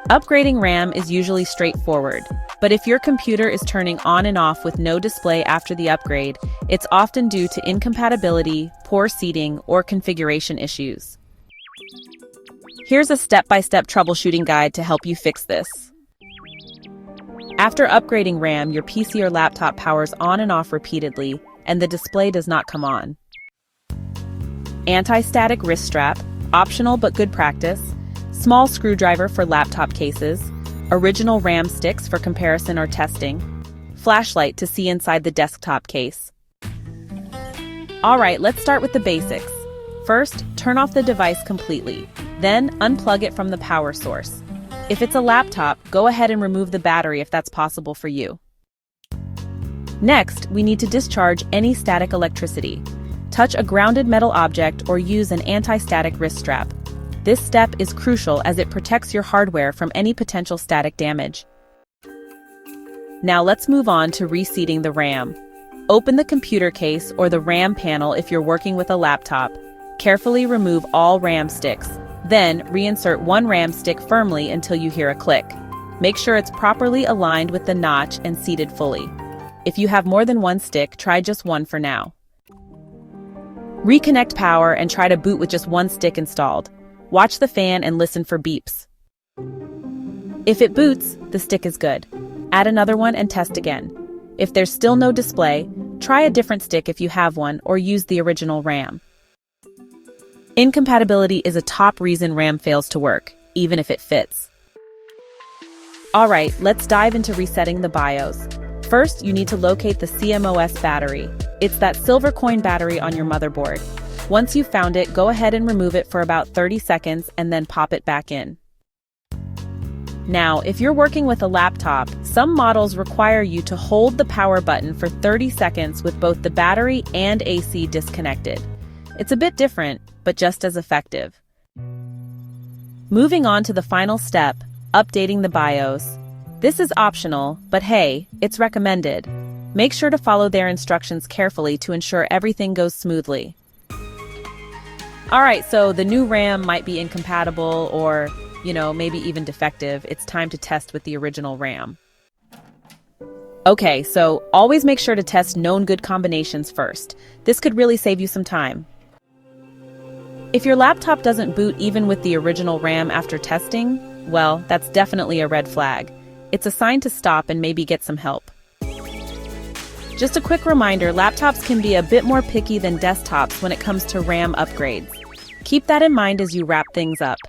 Upgrading RAM is usually straightforward, but if your computer is turning on and off with no display after the upgrade, it's often due to incompatibility, poor seating, or configuration issues. Here's a step-by-step troubleshooting guide to help you fix this. After upgrading RAM, your PC or laptop powers on and off repeatedly, and the display does not come on. Anti-static wrist strap, optional but good practice. Small screwdriver for laptop cases. Original RAM sticks for comparison or testing. Flashlight to see inside the desktop case. Alright, let's start with the basics. First, turn off the device completely. Then, unplug it from the power source. If it's a laptop, go ahead and remove the battery if that's possible for you. Next, we need to discharge any static electricity. Touch a grounded metal object or use an anti-static wrist strap. This step is crucial as it protects your hardware from any potential static damage. Now let's move on to reseating the RAM. Open the computer case or the RAM panel if you're working with a laptop. Carefully remove all RAM sticks. Then, reinsert one RAM stick firmly until you hear a click. Make sure it's properly aligned with the notch and seated fully. If you have more than one stick, try just one for now. Reconnect power and try to boot with just one stick installed. Watch the fan and listen for beeps. If it boots, the stick is good. Add another one and test again. If there's still no display, try a different stick if you have one or use the original RAM. Incompatibility is a top reason RAM fails to work, even if it fits. Alright, let's dive into resetting the BIOS. First, you need to locate the CMOS battery. It's that silver coin battery on your motherboard. Once you've found it, go ahead and remove it for about 30 seconds and then pop it back in. Now, if you're working with a laptop, some models require you to hold the power button for 30 seconds with both the battery and AC disconnected. It's a bit different, but just as effective. Moving on to the final step, updating the BIOS. This is optional, but hey, it's recommended. Make sure to follow their instructions carefully to ensure everything goes smoothly. Alright, so the new RAM might be incompatible or, maybe even defective. It's time to test with the original RAM. Okay, so always make sure to test known good combinations first. This could really save you some time. If your laptop doesn't boot even with the original RAM after testing, well, that's definitely a red flag. It's a sign to stop and maybe get some help. Just a quick reminder, laptops can be a bit more picky than desktops when it comes to RAM upgrades. Keep that in mind as you wrap things up.